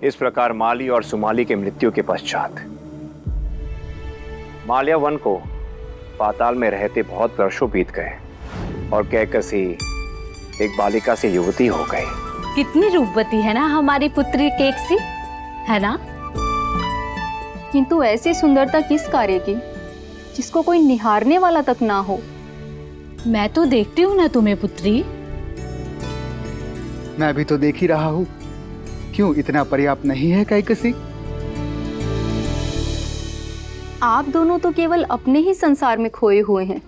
इस प्रकार माली और सुमाली के मृत्यु के पश्चात माल्यावन को पाताल में रहते बहुत वर्षों बीत गए और कैकसी एक बालिका से युवती हो गई। कितनी रूपवती है ना हमारी पुत्री केकसी, है ना? किंतु ऐसी सुंदरता किस कार्य की जिसको कोई निहारने वाला तक ना हो। मैं तो देखती हूँ ना तुम्हें पुत्री। मैं भी तो देख ही रहा हूँ। क्यों इतना पर्याप्त नहीं है कैकसी? आप दोनों तो केवल अपने ही संसार में खोए हुए हैं,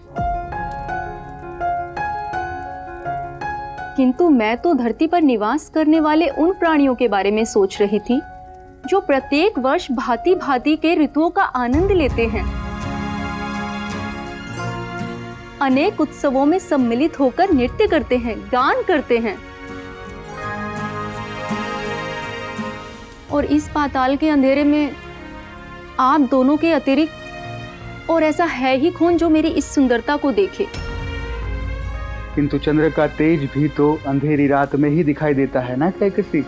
किंतु मैं तो धरती पर निवास करने वाले उन प्राणियों के बारे में सोच रही थी जो प्रत्येक वर्ष भांति भांति के ऋतुओं का आनंद लेते हैं, अनेक उत्सवों में सम्मिलित होकर नृत्य करते हैं, गान करते हैं। और इस पाताल के अंधेरे में आप दोनों के अतिरिक्त और ऐसा है ही कौन जो मेरी इस सुंदरता को देखे। किंतु चंद्र का तेज भी तो अंधेरी रात में ही दिखाई देता है ना कैकसी?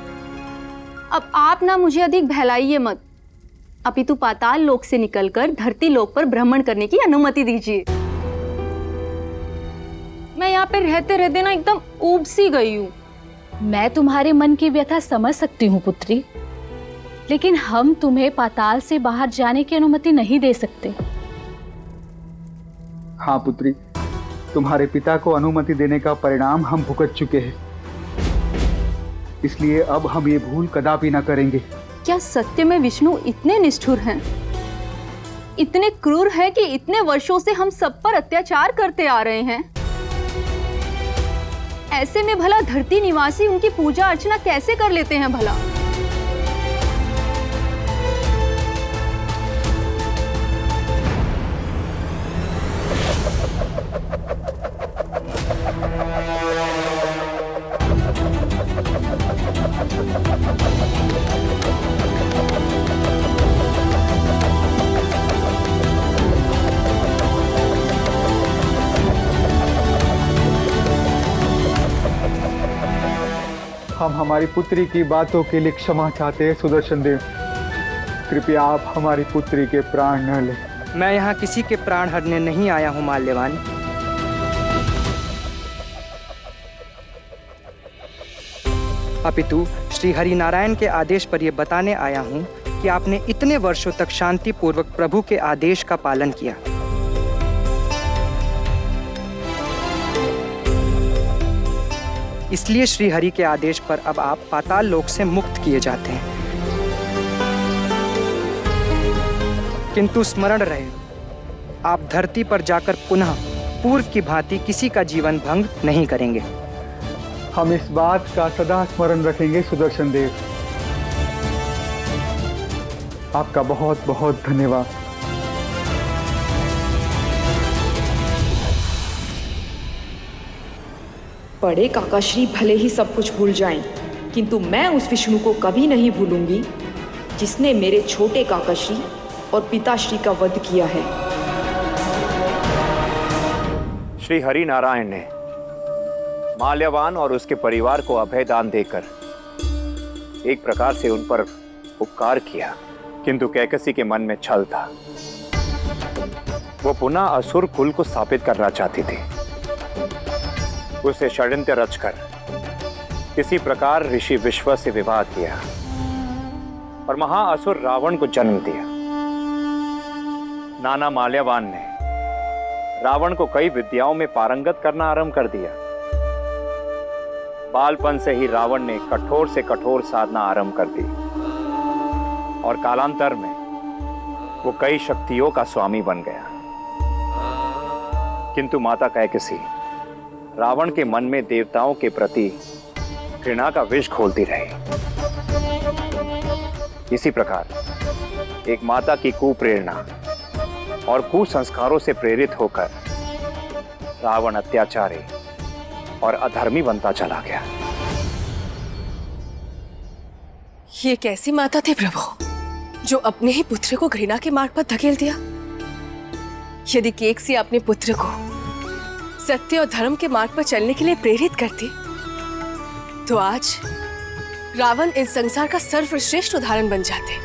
अब आप ना मुझे अधिक बहलाइए मत, अपितु पाताल लोक से निकलकर धरती लोक पर भ्रमण करने की अनुमति दीजिए। मैं यहाँ पे रहते रहते ना एकदम ऊब सी गई हूँ। मैं तुम्हारे मन की व्यथा समझ सकती हूँ पुत्री, लेकिन हम तुम्हें पाताल से बाहर जाने की अनुमति नहीं दे सकते। हाँ पुत्री, तुम्हारे पिता को अनुमति देने का परिणाम हम भुगत चुके हैं, इसलिए अब हम ये भूल कदापि न करेंगे। क्या सत्य में विष्णु इतने निष्ठुर हैं, इतने क्रूर हैं कि इतने वर्षों से हम सब पर अत्याचार करते आ रहे हैं? ऐसे में भला धरती निवासी उनकी पूजा अर्चना कैसे कर लेते हैं भला? हम हमारी पुत्री की बातों के लिए क्षमा चाहते हैं सुदर्शन देव। कृपया आप हमारी पुत्री के प्राण न लें। मैं यहाँ किसी के प्राण हरने नहीं आया हूँ माल्यवान। अपितु श्री हरिनारायण के आदेश पर यह बताने आया हूँ कि आपने इतने वर्षों तक शांतिपूर्वक प्रभु के आदेश का पालन किया। इसलिए श्री हरि के आदेश पर अब आप पाताल लोक से मुक्त किए जाते हैं। किंतु स्मरण रहे, आप धरती पर जाकर पुनः पूर्व की भांति किसी का जीवन भंग नहीं करेंगे। हम इस बात का सदा स्मरण रखेंगे सुदर्शन देव। आपका बहुत बहुत धन्यवाद। बड़े काकाश्री भले ही सब कुछ भूल जाएं, किंतु मैं उस विष्णु को कभी नहीं भूलूंगी जिसने मेरे छोटे काकाश्री और पिताश्री का वध किया है। श्री हरि नारायण ने माल्यवान और उसके परिवार को अभयदान देकर एक प्रकार से उन पर उपकार किया, किंतु कैकसी के मन में छल था। वो पुनः असुर कुल को स्थापित करना चाहती थी। उसे षड्यंत्र रचकर किसी प्रकार ऋषि विश्व से विवाह किया और महाअसुर रावण को जन्म दिया। नाना माल्यवान ने रावण को कई विद्याओं में पारंगत करना आरंभ कर दिया। बालपन से ही रावण ने कठोर से कठोर साधना आरंभ कर दी और कालांतर में वो कई शक्तियों का स्वामी बन गया। किंतु माता कैकसी रावण के मन में देवताओं के प्रति घृणा का विष घोलती रही। इसी प्रकार एक माता की कुप्रेरणा और कुसंस्कारों से प्रेरित होकर रावण अत्याचारी और अधर्मी बनता चला गया। ये कैसी माता थे प्रभु जो अपने ही पुत्र को घृणा के मार्ग पर धकेल दिया? यदि केकसी अपने पुत्र को सत्य और धर्म के मार्ग पर चलने के लिए प्रेरित करती तो आज रावण इस संसार का सर्वश्रेष्ठ उदाहरण बन जाते।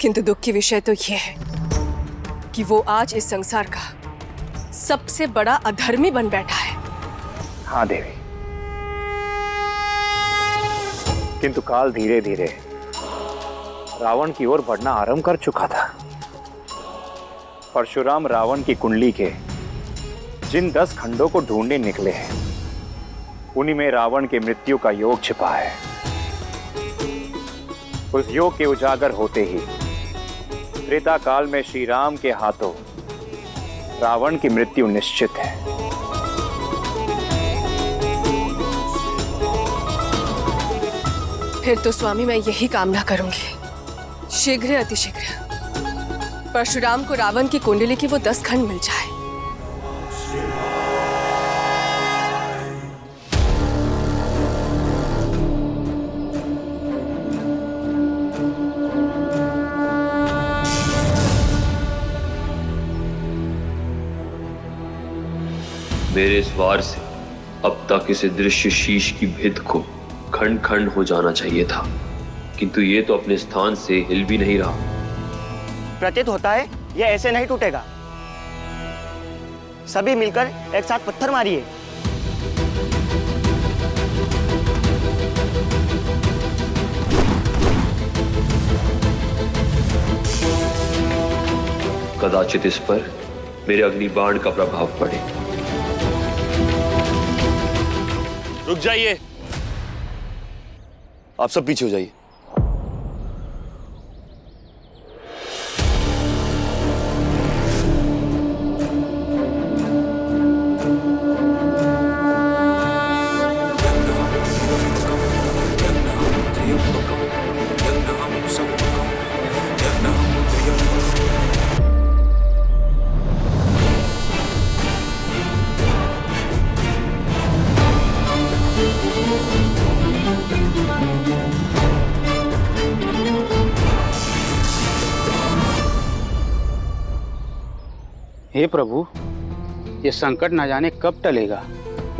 किंतु दुख की विषय तो यह है कि वो आज इस संसार का सबसे बड़ा अधर्मी बन बैठा है। हाँ देवी, किंतु काल धीरे धीरे रावण की ओर बढ़ना आरंभ कर चुका था। परशुराम रावण की कुंडली के जिन 10 खंडों को ढूंढने निकले हैं, उन्हीं में रावण के मृत्यु का योग छिपा है। उस योग के उजागर होते ही त्रेता काल में श्री राम के हाथों रावण की मृत्यु निश्चित है। फिर तो स्वामी मैं यही कामना करूंगी, शीघ्र अतिशीघ्र परशुराम को रावण की कुंडली की वो 10 खंड मिल जाए। मेरे इस वार से अब तक इस दृश्य शीश की भित को खंड खंड हो जाना चाहिए था, किंतु ये तो अपने स्थान से हिल भी नहीं रहा। प्रतीत होता है ये ऐसे नहीं टूटेगा। सभी मिलकर एक साथ पत्थर मारिए। कदाचित इस पर मेरे अग्नि बाण का प्रभाव पड़े। रुक जाइए, आप सब पीछे हो जाइए। हे प्रभु, ये संकट न जाने कब टलेगा।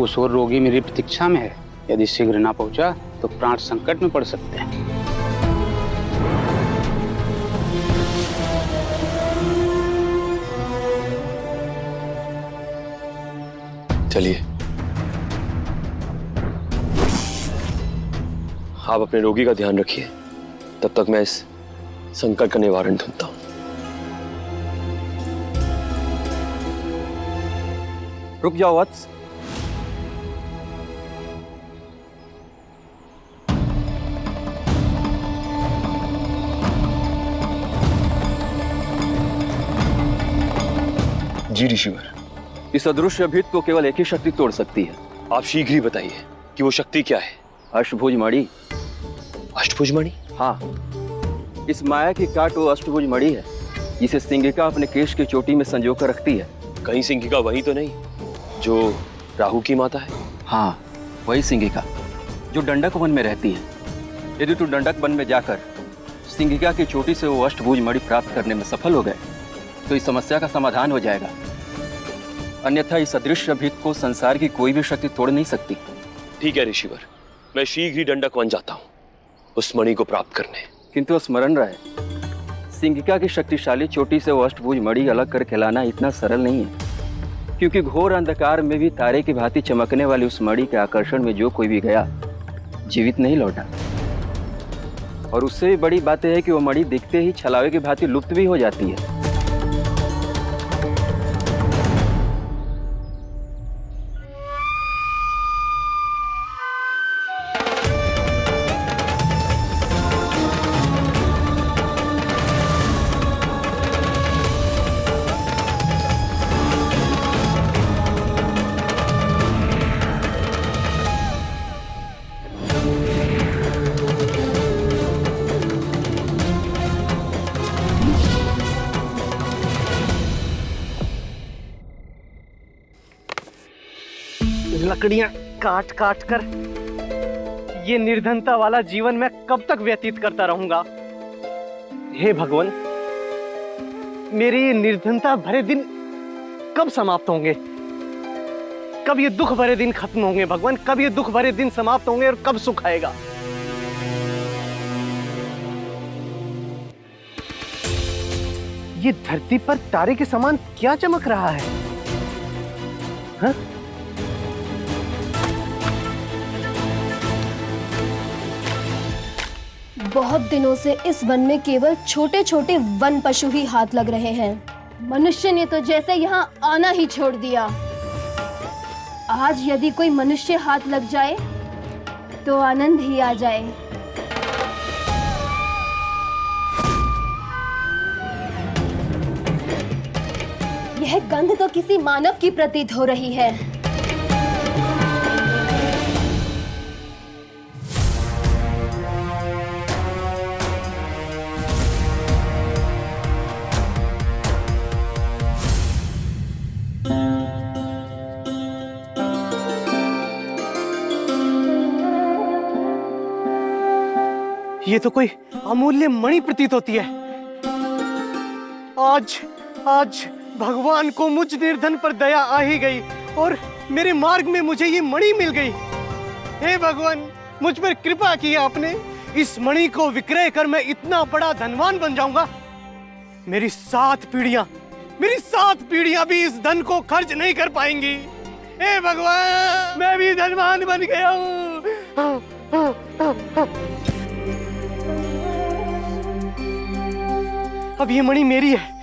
उस ओर रोगी मेरी प्रतीक्षा में है। यदि शीघ्र ना पहुंचा तो प्राण संकट में पड़ सकते हैं। चलिए, आप अपने रोगी का ध्यान रखिए, तब तक मैं इस संकट का निवारण ढूंढता हूं। रुक जाओ वत्स। जी ऋषिवर, इस अदृश्य भित्त को केवल एक ही शक्ति तोड़ सकती है। आप शीघ्र ही बताइए कि वो शक्ति क्या है। अष्टभुज मणि। अष्टभुज मणि? हाँ, इस माया की काट वो अष्टभुज मणि है, जिसे सिंगिका अपने केश की चोटी में संजो कर रखती है। कहीं सिंगिका वही तो नहीं जो राहु की माता है? हाँ, वही सिंगिका जो डंडक वन में रहती है। यदि तू डंडक वन में जाकर सिंगिका की चोटी से वो अष्टभुज मणि प्राप्त करने में सफल हो गए तो इस समस्या का समाधान हो जाएगा। अन्यथा इस अदृश्य भित्त को संसार की कोई भी शक्ति तोड़ नहीं सकती। ठीक है ऋषिवर, मैं शीघ्र ही डंडक वन जाता हूँ उस मणि को प्राप्त करने। किंतु स्मरण रहे, सिंगिका की शक्तिशाली चोटी से वो अष्टभुज मणि अलग करके लाना इतना सरल नहीं है, क्योंकि घोर अंधकार में भी तारे की भांति चमकने वाली उस मणि के आकर्षण में जो कोई भी गया जीवित नहीं लौटा। और उससे भी बड़ी बात है कि वो मणि दिखते ही छलावे की भांति लुप्त भी हो जाती है। लकड़ियां काट काट कर ये निर्धनता वाला जीवन मैं कब तक व्यतीत करता रहूंगा? हे भगवान, मेरे ये निर्धनता भरे दिन कब समाप्त होंगे? कब ये दुख भरे दिन खत्म होंगे भगवान, कब ये दुख भरे दिन समाप्त होंगे और कब सुख आएगा। ये धरती पर तारे के समान क्या चमक रहा है? हाँ? बहुत दिनों से इस वन में केवल छोटे छोटे वन पशु ही हाथ लग रहे हैं। मनुष्य ने तो जैसे यहाँ आना ही छोड़ दिया। आज यदि कोई मनुष्य हाथ लग जाए तो आनंद ही आ जाए। यह गंध तो किसी मानव की प्रतीत हो रही है। ये तो कोई अमूल्य मणि प्रतीत होती है। आज भगवान को मुझ निर्धन पर दया आ ही गई और मेरे मार्ग में मुझे ये मणि मिल गई। हे भगवान, मुझ पर कृपा की आपने। इस मणि को विक्रय कर मैं इतना बड़ा धनवान बन जाऊंगा। मेरी 7 पीढ़ियां भी इस धन को खर्च नहीं कर पाएंगी। हे भगवान, मैं भी धनवान बन गया हूँ। अब ये मणि मेरी है।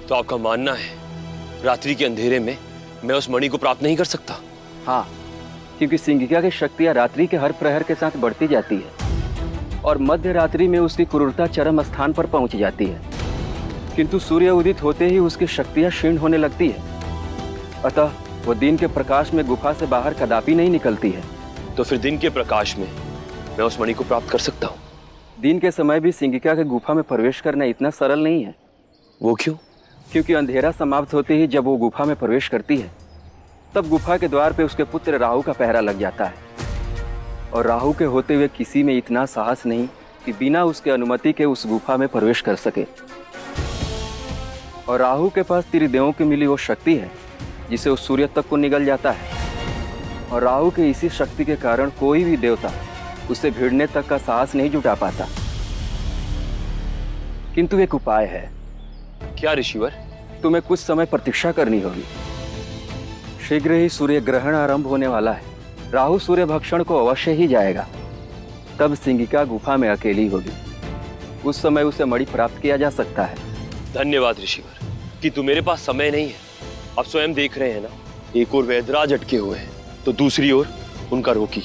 तो आपका मानना है रात्रि के अंधेरे में मैं उस मणि को प्राप्त नहीं कर सकता? हाँ, क्योंकि सिंगिका की शक्तियां रात्रि के हर प्रहर के साथ बढ़ती जाती है और मध्य रात्रि में उसकी क्रूरता चरम स्थान पर पहुंच जाती है, किंतु सूर्य उदित होते ही उसकी शक्तियां क्षीण होने लगती है। अतः वो दिन के प्रकाश में गुफा से बाहर कदापि नहीं निकलती है। तो फिर दिन के प्रकाश में मैं उस मणि को प्राप्त कर सकता हूँ? दिन के समय भी सिंगिका के गुफा में प्रवेश करना इतना सरल नहीं है। वो क्यों? क्योंकि अंधेरा समाप्त होते ही जब वो गुफा में प्रवेश करती है तब गुफा के द्वार पे उसके पुत्र राहु का पहरा लग जाता है, और राहु के होते हुए किसी में इतना साहस नहीं कि बिना उसके अनुमति के उस गुफा में प्रवेश कर सके। और राहु के पास त्रिदेवों की मिली वो शक्ति है जिसे उस सूर्य तक को निगल जाता है, और राहु के इसी शक्ति के कारण कोई भी देवता उसे भिड़ने तक का साहस नहीं जुटा पाता। किंतु एक उपाय है। क्या ऋषिवर? तुम्हें कुछ समय प्रतीक्षा करनी होगी। शीघ्र ही सूर्य ग्रहण आरंभ होने वाला है। राहु सूर्य भक्षण को अवश्य ही जाएगा। तब सिंगिका गुफा में अकेली होगी। उस समय उसे मणि प्राप्त किया जा सकता है। धन्यवाद ऋषिवर, किंतु मेरे पास समय नहीं है। आप स्वयं देख रहे हैं ना, एक ओर वैदराज अटके हुए हैं तो दूसरी ओर उनका रोकी।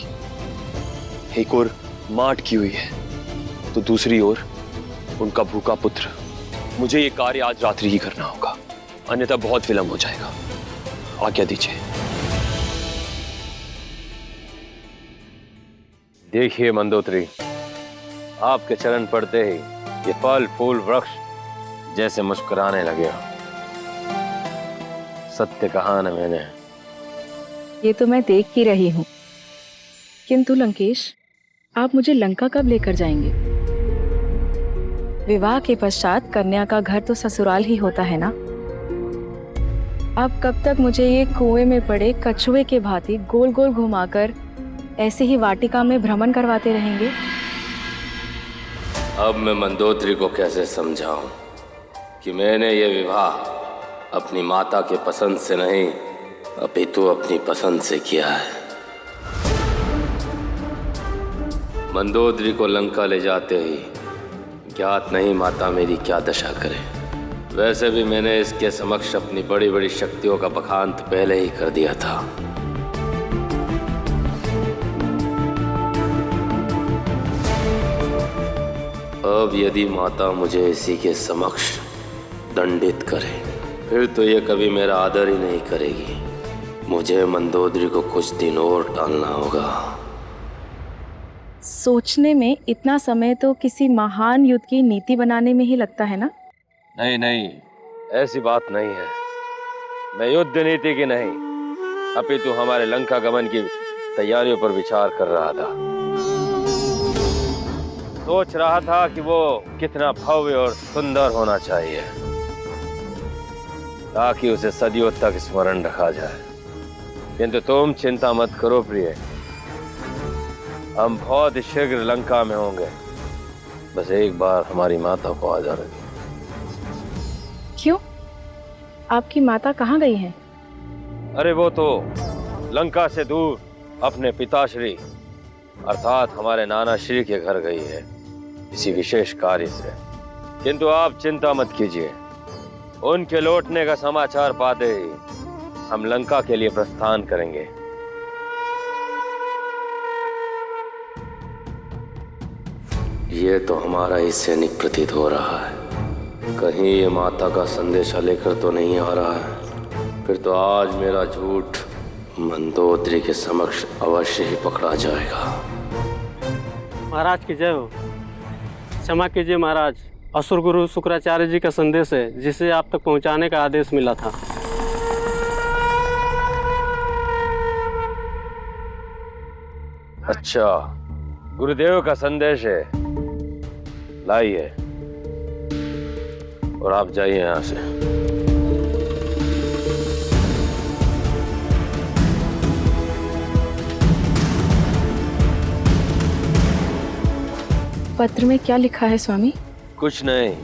एक ओर मां अटकी हुई है तो दूसरी ओर उनका भूखा पुत्र। मुझे ये कार्य आज रात्रि ही करना होगा, अन्यथा बहुत विलंब हो जाएगा। आज्ञा दीजिए। देखिए मंदोदरी, आपके चरण पड़ते ही ये फल फूल वृक्ष जैसे मुस्कुराने लगे हो। सत्य कहा ना मैंने। ये तो मैं देख ही रही हूँ, किंतु लंकेश, आप मुझे लंका कब लेकर जाएंगे? विवाह के पश्चात कन्या का घर तो ससुराल ही होता है ना। आप कब तक मुझे ये कुएं में पड़े कछुए के भांति गोल गोल घुमाकर ऐसे ही वाटिका में भ्रमण करवाते रहेंगे? अब मैं मंदोदरी को कैसे समझाऊं कि मैंने ये विवाह अपनी माता के पसंद से नहीं अपितु अपनी पसंद से किया है। मंदोदरी को लंका ले जाते ही ज्ञात नहीं माता मेरी क्या दशा करे। वैसे भी मैंने इसके समक्ष अपनी बड़ी बड़ी शक्तियों का बखान पहले ही कर दिया था। अब यदि माता मुझे इसी के समक्ष दंडित करे फिर तो ये कभी मेरा आदर ही नहीं करेगी। मुझे मंदोदरी को कुछ दिन और टालना होगा। सोचने में इतना समय तो किसी महान युद्ध की नीति बनाने में ही लगता है ना? नहीं नहीं, ऐसी बात नहीं है। मैं युद्ध नीति की नहीं, अपितु हमारे लंका गमन की तैयारियों पर विचार कर रहा था। सोच रहा था कि वो कितना भव्य और सुंदर होना चाहिए ताकि उसे सदियों तक स्मरण रखा जाए। किंतु तुम चिंता मत करो प्रिय, हम बहुत शीघ्र लंका में होंगे। बस एक बार हमारी माता को आ जाने दो। क्यों? आपकी माता कहाँ गई हैं? अरे वो तो लंका से दूर अपने पिताश्री अर्थात हमारे नाना श्री के घर गई है किसी विशेष कार्य से। किंतु आप चिंता मत कीजिए, उनके लौटने का समाचार पाते ही हम लंका के लिए प्रस्थान करेंगे। ये तो हमारा ही सैनिक प्रतीत हो रहा है। कहीं ये माता का संदेशा लेकर तो नहीं आ रहा है। फिर तो आज मेरा झूठ मंदोदरी के समक्ष अवश्य ही पकड़ा जाएगा। महाराज की जय हो। क्षमा कीजिए महाराज, असुर गुरु शुक्राचार्य जी का संदेश है जिसे आप तक पहुंचाने का आदेश मिला था। अच्छा, गुरुदेव का संदेश है, लाइए और आप जाइए यहां से। पत्र में क्या लिखा है स्वामी? कुछ नहीं,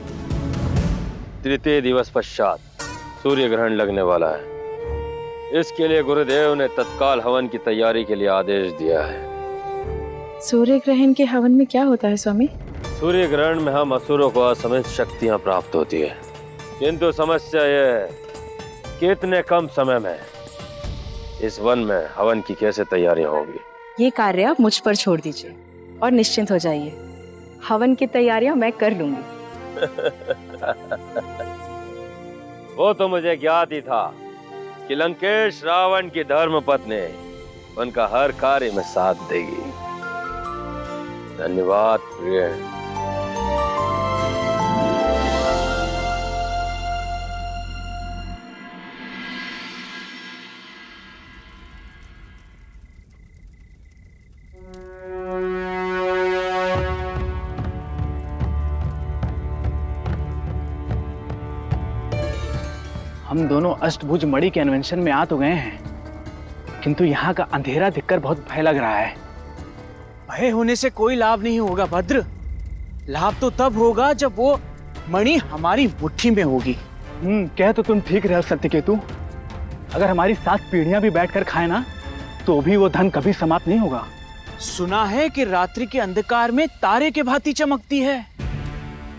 तृतीय दिवस पश्चात सूर्य ग्रहण लगने वाला है। इसके लिए गुरुदेव ने तत्काल हवन की तैयारी के लिए आदेश दिया है। सूर्य ग्रहण के हवन में क्या होता है स्वामी? सूर्य ग्रहण में हम असुरों को असमित शक्तियां प्राप्त होती है, किंतु समस्या यह है कि इतने कम समय में इस वन में हवन की कैसे तैयारियां होगी। ये कार्य आप मुझ पर छोड़ दीजिए और निश्चिंत हो जाइए। हवन की तैयारियां मैं कर लूंगी। वो तो मुझे ज्ञात ही था कि लंकेश रावण की धर्म पत्नी उनका हर कार्य में साथ देगी। धन्यवाद प्रिय। हम दोनों अष्टभुज मणि के अन्वेषण में आ तो गए हैं, किंतु यहाँ का अंधेरा देखकर बहुत भय लग रहा है। भय होने से कोई लाभ नहीं होगा भद्र। लाभ तो तब होगा जब वो मणि हमारी मुट्ठी में होगी। कह तो तुम ठीक रहे सत्यकेतु। अगर हमारी 7 पीढ़ियां भी बैठकर खाए ना तो भी वो धन कभी समाप्त नहीं होगा। सुना है कि रात्रि के अंधकार में तारे के भांति चमकती है,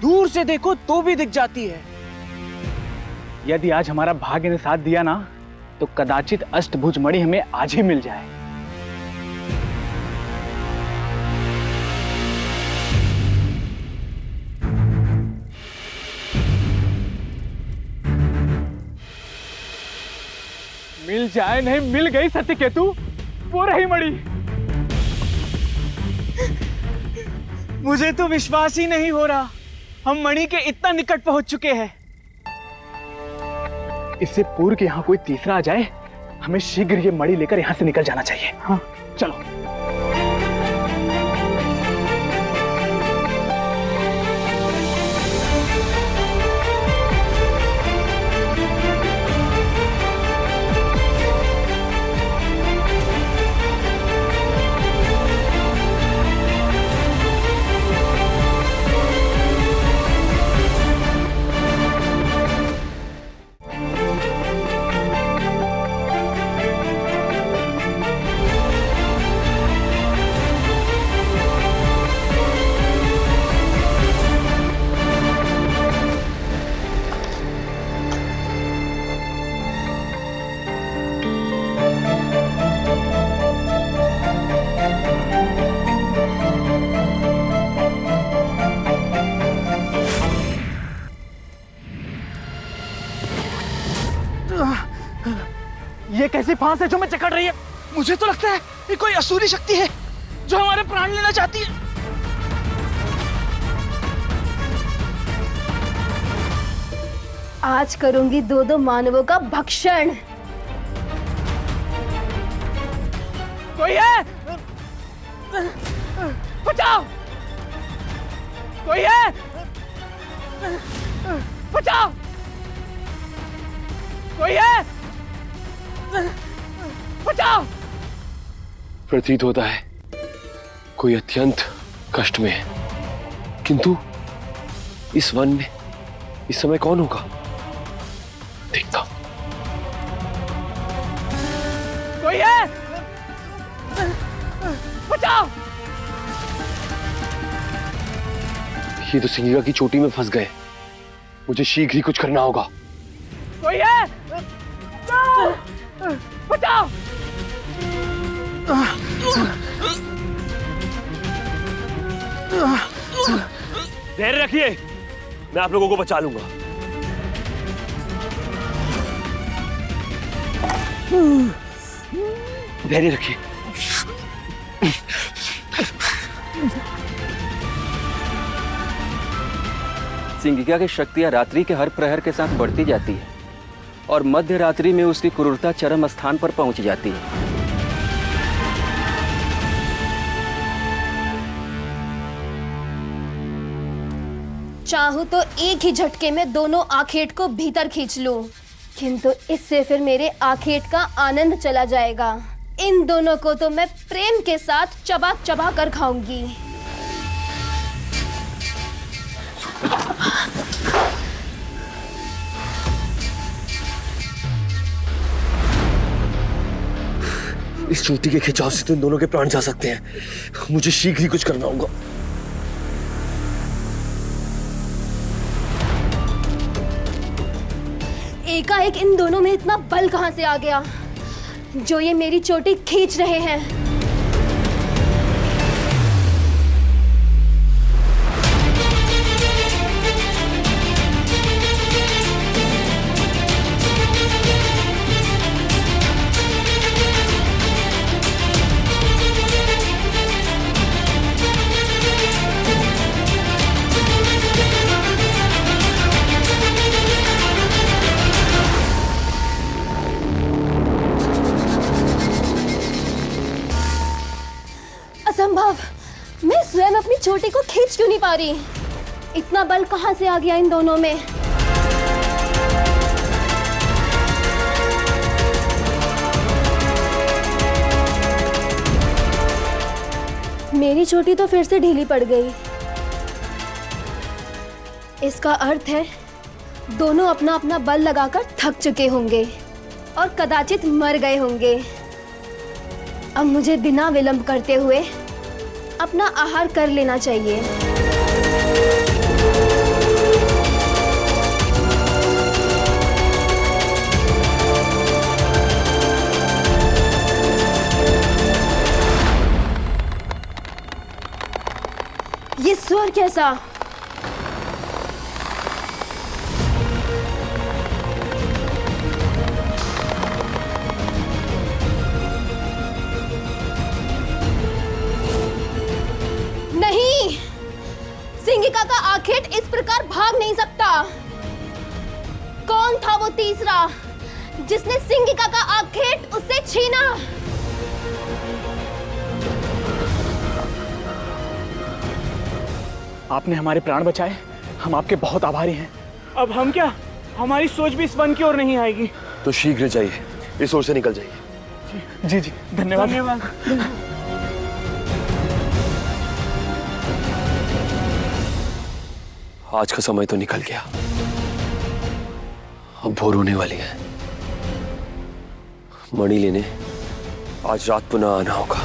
दूर से देखो तो भी दिख जाती है। यदि आज हमारा भाग्य ने साथ दिया ना तो कदाचित अष्टभुज मणि हमें आज ही मिल जाए। मिल जाए नहीं, मिल गई सत्यकेतु, वो रही मणि। मुझे तो विश्वास ही नहीं हो रहा, हम मणि के इतना निकट पहुंच चुके हैं। इससे पूर्व कि यहाँ कोई तीसरा आ जाए, हमें शीघ्र ये मणि लेकर यहाँ से निकल जाना चाहिए। हाँ चलो। ये कैसी फांस है जो मैं जकड़ रही है? मुझे तो लगता है ये कोई असुरी शक्ति है जो हमारे प्राण लेना चाहती है। आज करूंगी दो दो मानवों का भक्षण। कोई है? बचाओ! कोई है? बचाओ! कोई है? बचाओ! प्रतीत होता है कोई अत्यंत कष्ट में है, किंतु इस वन में इस समय कौन होगा? देखता हूं। कोई है? बचाओ! ये तो सिंगिका की चोटी में फंस गए। मुझे शीघ्र ही कुछ करना होगा। कोई है? बचाओ! धैर्य रखिए, मैं आप लोगों को बचा लूंगा। धैर्य रखिए। सिंगिका की शक्तियां रात्रि के हर प्रहर के साथ बढ़ती जाती है और मध्य रात्रि में उसकी क्रूरता चरम स्थान पर पहुंच जाती है। चाहूं तो एक ही झटके में दोनों आखेट को भीतर खींच लूं, किंतु इससे फिर मेरे आखेट का आनंद चला जाएगा। इन दोनों को तो मैं प्रेम के साथ चबा चबा कर खाऊंगी। इस चोटी के खिंचाव से तो इन दोनों के प्राण जा सकते हैं। मुझे शीघ्र ही कुछ करना होगा। एकाएक इन दोनों में इतना बल कहां से आ गया जो ये मेरी चोटी खींच रहे हैं? असंभव! मैं स्वयं अपनी चोटी को खींच क्यों नहीं पा रही? इतना बल कहां से आ गया इन दोनों में? मेरी चोटी तो फिर से ढीली पड़ गई। इसका अर्थ है दोनों अपना अपना बल लगाकर थक चुके होंगे और कदाचित मर गए होंगे। अब मुझे बिना विलंब करते हुए अपना आहार कर लेना चाहिए। ये स्वर कैसा? नहीं, सिंगिका का आखेट इस प्रकार भाग नहीं सकता। कौन था वो तीसरा जिसने सिंगिका का आखेट उससे छीना? आपने हमारे प्राण बचाए, हम आपके बहुत आभारी हैं। अब हम क्या, हमारी सोच भी इस वन की ओर नहीं आएगी। तो शीघ्र जाइए, इस ओर से निकल जाइए। जी जी, धन्यवाद। धन्यवाद। आज का समय तो निकल गया, अब भोर होने वाली है। मणि लेने आज रात पुनः आना होगा।